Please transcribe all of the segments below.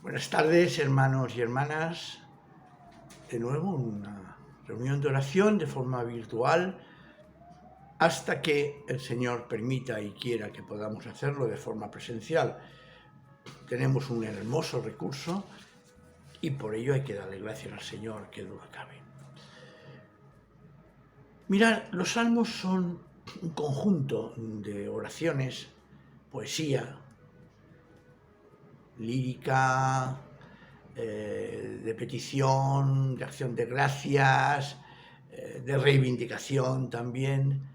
Buenas tardes, hermanos y hermanas. De nuevo una reunión de oración de forma virtual hasta que el Señor permita y quiera que podamos hacerlo de forma presencial. Tenemos un hermoso recurso y por ello hay que darle gracias al Señor, que duda cabe. Mirad, los salmos son un conjunto de oraciones, poesía, lírica, de petición, de acción de gracias, de reivindicación también,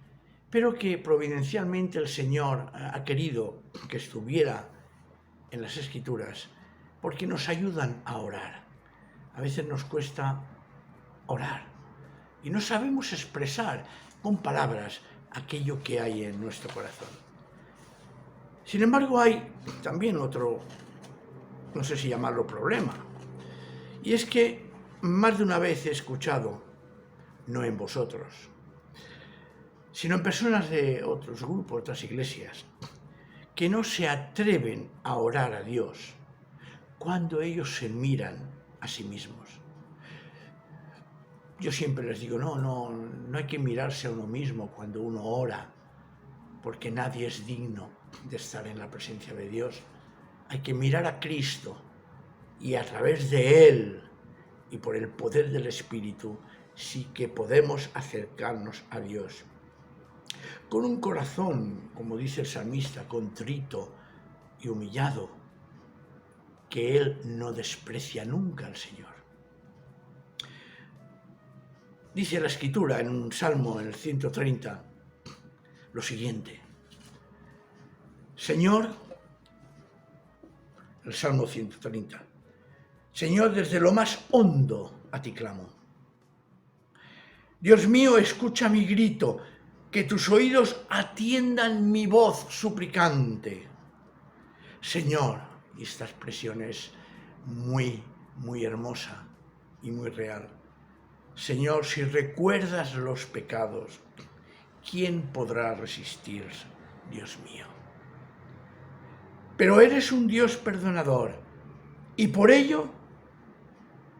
pero que providencialmente el Señor ha querido que estuviera en las Escrituras porque nos ayudan a orar. A veces nos cuesta orar y no sabemos expresar con palabras aquello que hay en nuestro corazón. Sin embargo, hay también otro, no sé si llamarlo problema, y es que más de una vez he escuchado, no en vosotros, sino en personas de otros grupos, otras iglesias, que no se atreven a orar a Dios cuando ellos se miran a sí mismos. Yo siempre les digo, no hay que mirarse a uno mismo cuando uno ora, porque nadie es digno de estar en la presencia de Dios. Hay que mirar a Cristo y a través de Él y por el poder del Espíritu sí que podemos acercarnos a Dios. Con un corazón, como dice el salmista, contrito y humillado, que Él no desprecia nunca al Señor. Dice la Escritura en un salmo, en el 130, lo siguiente: Señor, el salmo 130, Señor, desde lo más hondo a ti clamo. Dios mío, escucha mi grito, que tus oídos atiendan mi voz suplicante. Señor, y esta expresión es muy hermosa y muy real. Señor, si recuerdas los pecados, ¿quién podrá resistir, Dios mío? Pero eres un Dios perdonador y por ello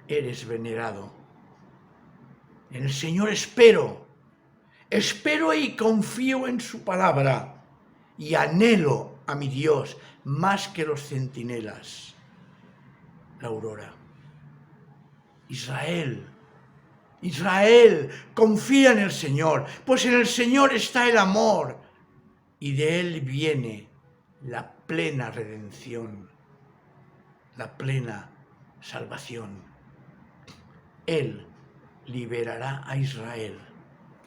eres venerado. En el Señor espero y confío en su palabra y anhelo a mi Dios más que los centinelas. La aurora. Israel, confía en el Señor, pues en el Señor está el amor y de Él viene la plena redención, la plena salvación. Él liberará a Israel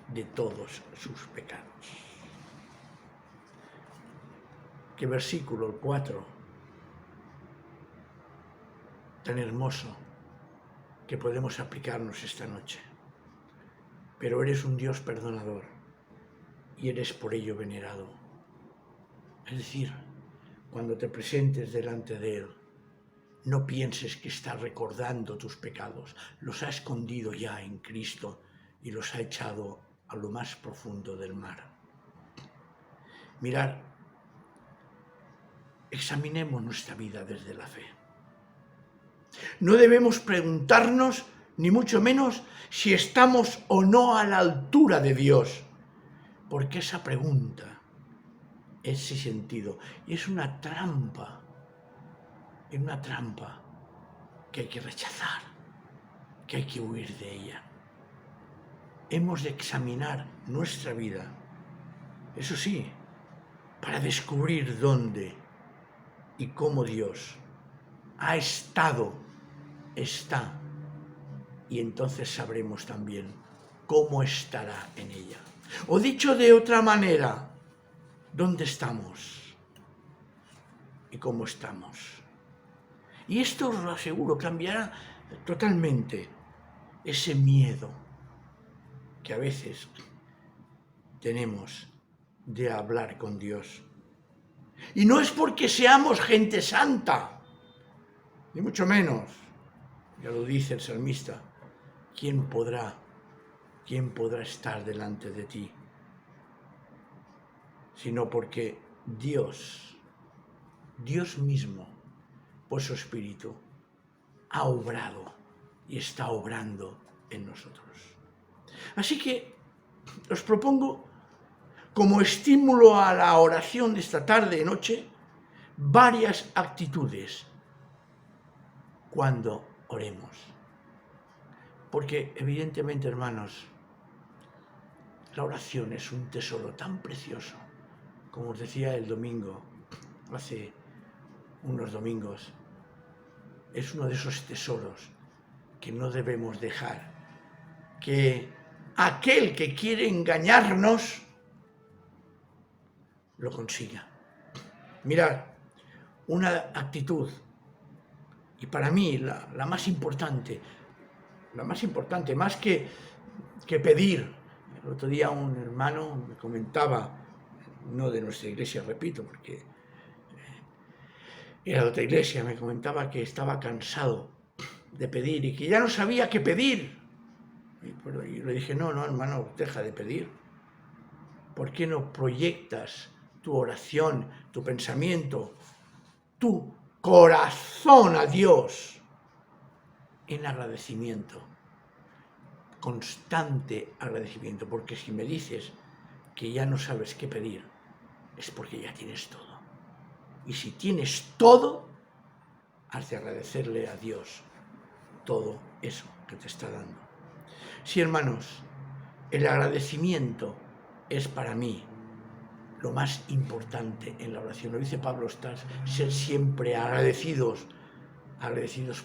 de todos sus pecados. Qué versículo, el 4, tan hermoso que podemos aplicarnos esta noche. Pero eres un Dios perdonador y eres por ello venerado. Es decir, cuando te presentes delante de Él, no pienses que está recordando tus pecados, los ha escondido ya en Cristo y los ha echado a lo más profundo del mar. Mirad, examinemos nuestra vida desde la fe. No debemos preguntarnos, ni mucho menos, si estamos o no a la altura de Dios, porque esa pregunta, ese sentido, es una trampa que hay que rechazar, que hay que huir de ella. Hemos de examinar nuestra vida, eso sí, para descubrir dónde y cómo Dios ha estado, está, y entonces sabremos también cómo estará en ella. O dicho de otra manera, ¿dónde estamos y cómo estamos? Y esto, os lo aseguro, cambiará totalmente ese miedo que a veces tenemos de hablar con Dios. Y no es porque seamos gente santa, ni mucho menos. Ya lo dice el salmista, ¿quién podrá estar delante de ti? Sino porque Dios mismo, por su Espíritu, ha obrado y está obrando en nosotros. Así que os propongo, como estímulo a la oración de esta tarde y noche, varias actitudes cuando oremos. Porque evidentemente, hermanos, la oración es un tesoro tan precioso, como os decía el domingo, hace unos domingos, es uno de esos tesoros que no debemos dejar que aquel que quiere engañarnos lo consiga. Mirad, una actitud, y para mí la más importante, más que pedir. El otro día un hermano me comentaba, no de nuestra iglesia, repito, porque era de otra iglesia, me comentaba que estaba cansado de pedir y que ya no sabía qué pedir. Y le dije, no, hermano, deja de pedir. ¿Por qué no proyectas tu oración, tu pensamiento, tu corazón a Dios en agradecimiento? Constante agradecimiento, porque si me dices que ya no sabes qué pedir, es porque ya tienes todo. Y si tienes todo, has de agradecerle a Dios todo eso que te está dando. Sí, hermanos, el agradecimiento es para mí lo más importante en la oración. Lo dice Pablo, ser siempre agradecidos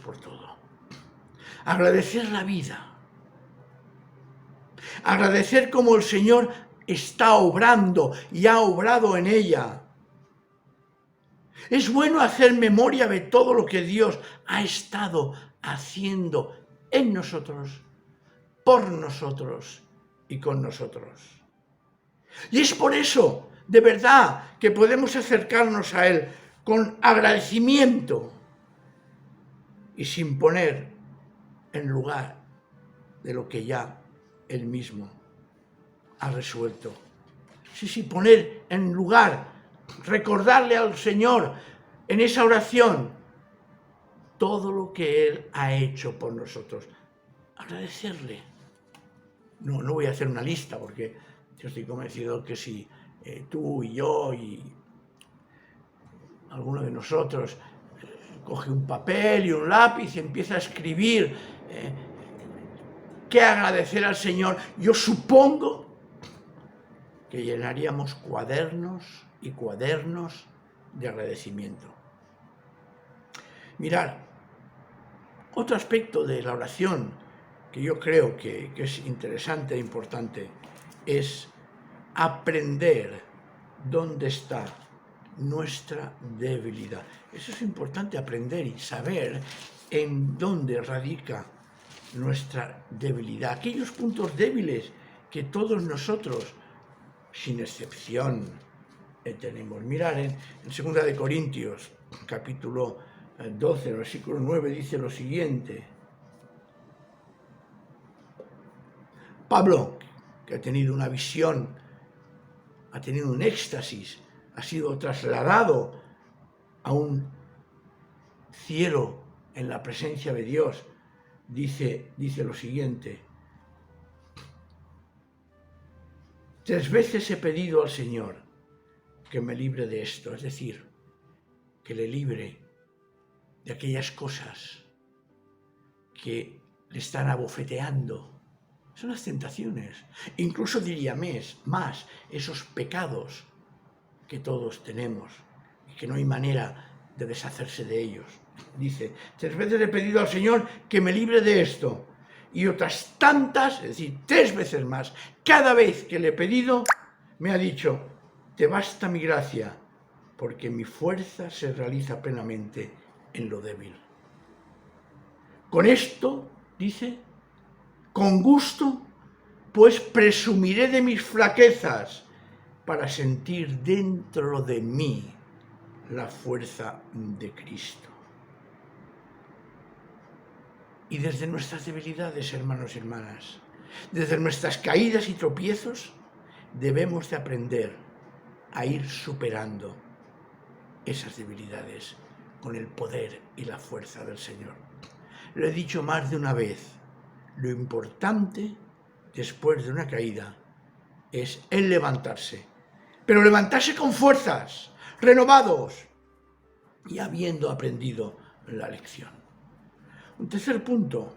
por todo. Agradecer la vida. Agradecer cómo el Señor está obrando y ha obrado en ella. Es bueno hacer memoria de todo lo que Dios ha estado haciendo en nosotros, por nosotros y con nosotros. Y es por eso, de verdad, que podemos acercarnos a Él con agradecimiento y sin poner en lugar de lo que ya Él mismo ha resuelto. Sí, poner en lugar, recordarle al Señor en esa oración todo lo que Él ha hecho por nosotros. Agradecerle. No voy a hacer una lista porque yo estoy convencido que si tú y yo y alguno de nosotros coge un papel y un lápiz y empieza a escribir qué agradecer al Señor, yo supongo que llenaríamos cuadernos y cuadernos de agradecimiento. Mirad, otro aspecto de la oración que yo creo que es interesante e importante es aprender dónde está nuestra debilidad. Eso es importante, aprender y saber en dónde radica nuestra debilidad, aquellos puntos débiles que todos nosotros, sin excepción, tenemos. Mirad, en 2 de Corintios, capítulo 12, versículo 9, dice lo siguiente. Pablo, que ha tenido una visión, ha tenido un éxtasis, ha sido trasladado a un cielo en la presencia de Dios, dice lo siguiente: 3 veces he pedido al Señor que me libre de esto, es decir, que le libre de aquellas cosas que le están abofeteando. Son las tentaciones, incluso diría más, esos pecados que todos tenemos y que no hay manera de deshacerse de ellos. Dice, 3 veces he pedido al Señor que me libre de esto, y otras tantas, es decir, 3 veces más, cada vez que le he pedido, me ha dicho, te basta mi gracia, porque mi fuerza se realiza plenamente en lo débil. Con esto, dice, con gusto, pues presumiré de mis flaquezas para sentir dentro de mí la fuerza de Cristo. Y desde nuestras debilidades, hermanos y hermanas, desde nuestras caídas y tropiezos, debemos de aprender a ir superando esas debilidades con el poder y la fuerza del Señor. Lo he dicho más de una vez. Lo importante después de una caída es el levantarse. Pero levantarse con fuerzas, renovados y habiendo aprendido la lección. Un tercer punto,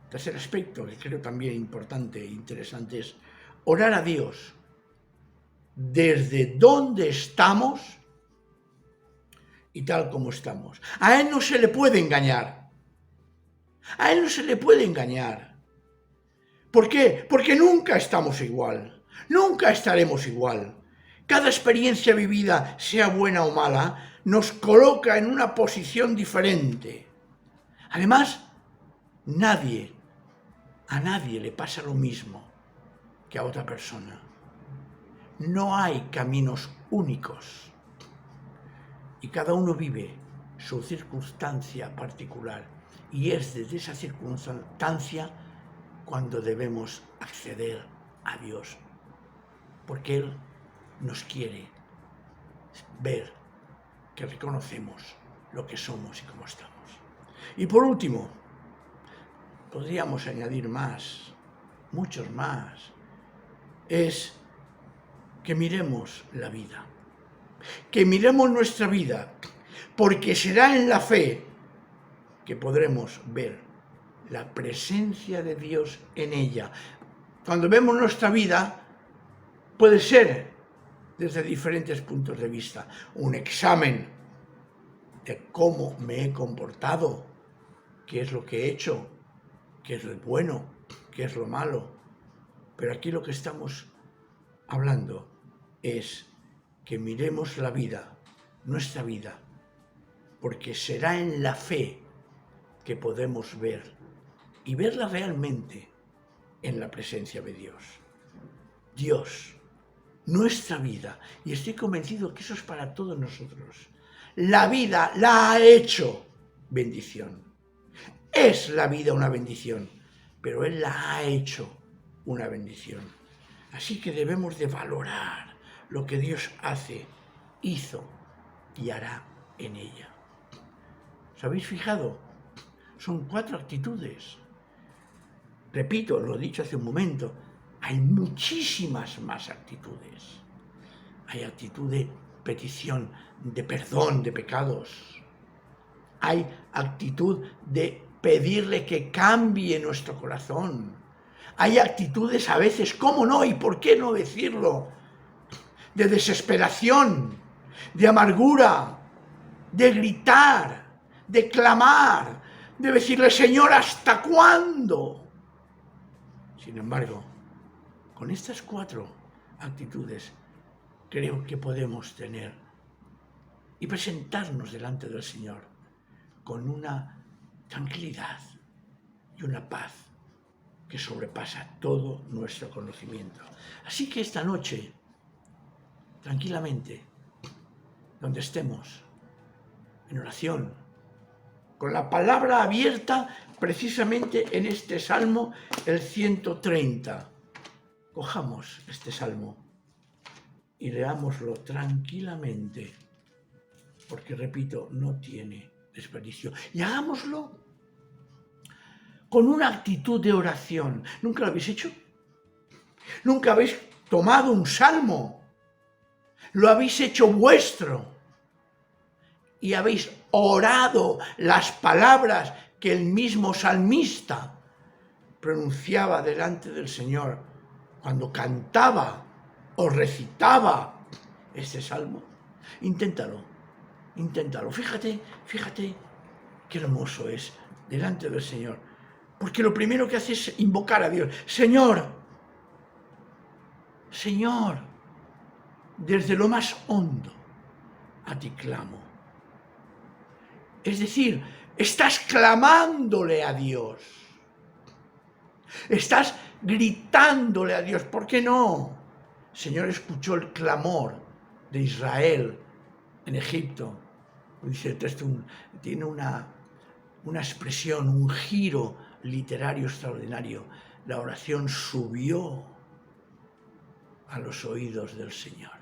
tercer aspecto que creo también importante e interesante es orar a Dios desde donde estamos y tal como estamos. A Él no se le puede engañar. A Él no se le puede engañar. ¿Por qué? Porque nunca estamos igual. Nunca estaremos igual. Cada experiencia vivida, sea buena o mala, nos coloca en una posición diferente. Además, a nadie le pasa lo mismo que a otra persona. No hay caminos únicos y cada uno vive su circunstancia particular y es desde esa circunstancia cuando debemos acceder a Dios, porque Él nos quiere ver que reconocemos lo que somos y cómo estamos. Y por último, podríamos añadir más, muchos más, es que miremos la vida, que miremos nuestra vida, porque será en la fe que podremos ver la presencia de Dios en ella. Cuando vemos nuestra vida, puede ser desde diferentes puntos de vista, un examen de cómo me he comportado, qué es lo que he hecho, qué es lo bueno, qué es lo malo. Pero aquí lo que estamos hablando es que miremos la vida, nuestra vida, porque será en la fe que podemos ver y verla realmente en la presencia de Dios. Dios, nuestra vida, y estoy convencido que eso es para todos nosotros. La vida la ha hecho bendición. Es la vida una bendición, pero Él la ha hecho una bendición. Así que debemos de valorar lo que Dios hace, hizo y hará en ella. ¿Os habéis fijado? Son 4 actitudes. Repito, lo he dicho hace un momento, hay muchísimas más actitudes. Hay actitud de petición, de perdón de pecados. Hay actitud de pedirle que cambie nuestro corazón. Hay actitudes a veces, ¿cómo no? ¿Y por qué no decirlo? De desesperación, de amargura, de gritar, de clamar, de decirle, Señor, ¿hasta cuándo? Sin embargo, con estas 4 actitudes creo que podemos tener y presentarnos delante del Señor con una tranquilidad y una paz que sobrepasa todo nuestro conocimiento. Así que esta noche, tranquilamente, donde estemos, en oración, con la palabra abierta precisamente en este Salmo, el 130. Cojamos este Salmo y leámoslo tranquilamente, porque, repito, no tiene desperdicio. Y hagámoslo con una actitud de oración. ¿Nunca lo habéis hecho? ¿Nunca habéis tomado un salmo? ¿Lo habéis hecho vuestro? Y habéis orado las palabras que el mismo salmista pronunciaba delante del Señor cuando cantaba o recitaba este salmo. Inténtalo. Fíjate qué hermoso es delante del Señor. Porque lo primero que hace es invocar a Dios. Señor, desde lo más hondo a ti clamo. Es decir, estás clamándole a Dios. Estás gritándole a Dios. ¿Por qué no? El Señor escuchó el clamor de Israel en Egipto. Dice el texto, tiene una expresión, un giro literario extraordinario. La oración subió a los oídos del Señor.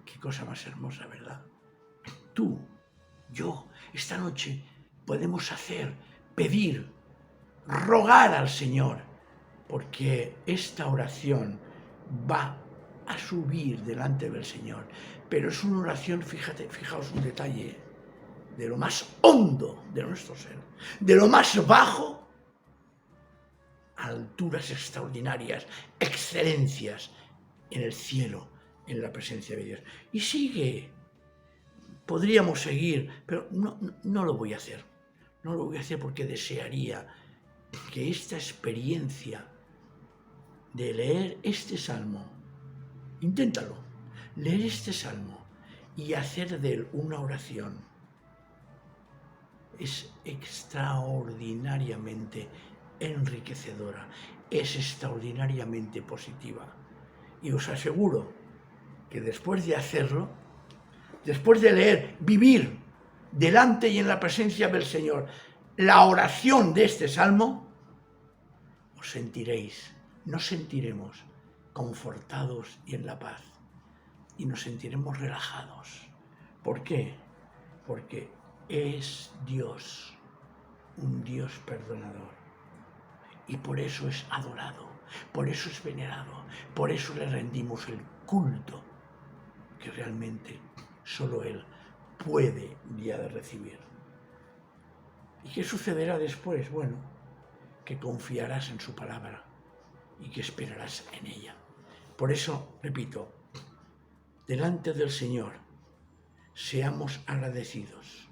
Qué cosa más hermosa, ¿verdad? Tú, yo, esta noche podemos pedir rogar al Señor, porque esta oración va a subir delante del Señor. Pero es una oración, fijaos un detalle, de lo más hondo de nuestro ser, de lo más bajo a alturas extraordinarias, excelencias en el cielo, en la presencia de Dios. Y sigue, podríamos seguir, pero no lo voy a hacer. No lo voy a hacer porque desearía que esta experiencia de leer este salmo, inténtalo, leer este salmo y hacer de él una oración, es extraordinariamente enriquecedora, es extraordinariamente positiva. Y os aseguro que después de hacerlo, después de leer, vivir delante y en la presencia del Señor la oración de este salmo, os sentiréis, nos sentiremos confortados y en la paz, y nos sentiremos relajados. ¿Por qué? Porque es Dios, un Dios perdonador, y por eso es adorado, por eso es venerado, por eso le rendimos el culto que realmente solo Él puede día de recibir. ¿Y qué sucederá después? Bueno, que confiarás en su palabra y que esperarás en ella. Por eso, repito, delante del Señor, seamos agradecidos.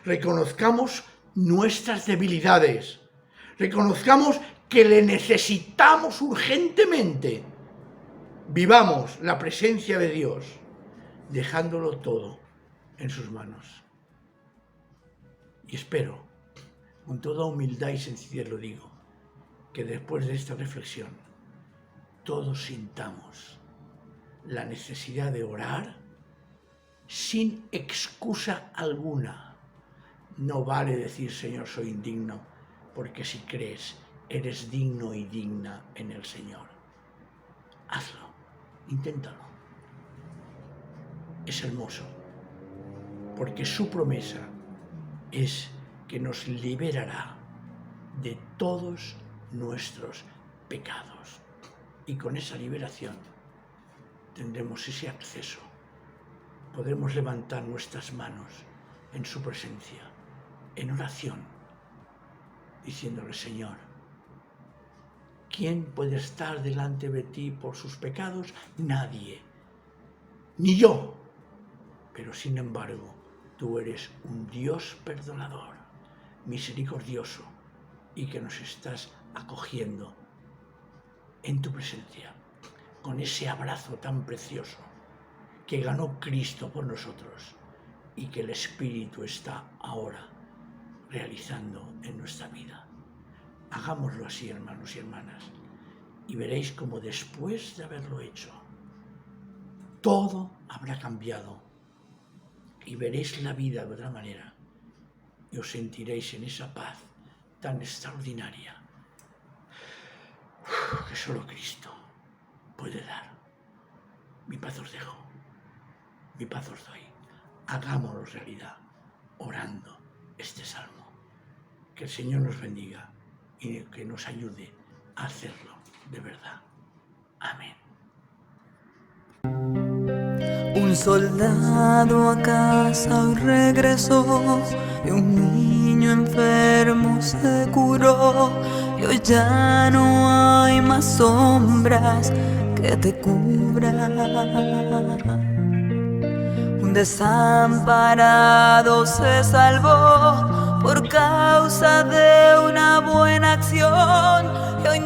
Reconozcamos nuestras debilidades. Reconozcamos que le necesitamos urgentemente. Vivamos la presencia de Dios, dejándolo todo en sus manos. Y espero, con toda humildad y sencillez lo digo, que después de esta reflexión, todos sintamos la necesidad de orar sin excusa alguna. No vale decir, Señor, soy indigno, porque si crees, eres digno y digna en el Señor. Hazlo, inténtalo. Es hermoso, porque su promesa es que nos liberará de todos nuestros pecados. Y con esa liberación tendremos ese acceso. Podremos levantar nuestras manos en su presencia, en oración, diciéndole, Señor, ¿quién puede estar delante de ti por sus pecados? Nadie, ni yo. Pero sin embargo, tú eres un Dios perdonador, misericordioso, y que nos estás acogiendo en tu presencia, con ese abrazo tan precioso que ganó Cristo por nosotros y que el Espíritu está ahora realizando en nuestra vida. Hagámoslo así, hermanos y hermanas, y veréis cómo después de haberlo hecho, todo habrá cambiado y veréis la vida de otra manera y os sentiréis en esa paz tan extraordinaria que solo Cristo puede dar. Mi paz os dejo, mi paz os doy. Hagámoslo realidad, orando este salmo. Que el Señor nos bendiga y que nos ayude a hacerlo de verdad. Amén. Un soldado a casa hoy regresó y un niño enfermo se curó. Y hoy ya no hay más sombras que te cubran. Un desamparado se salvó por causa de una buena acción. Y hoy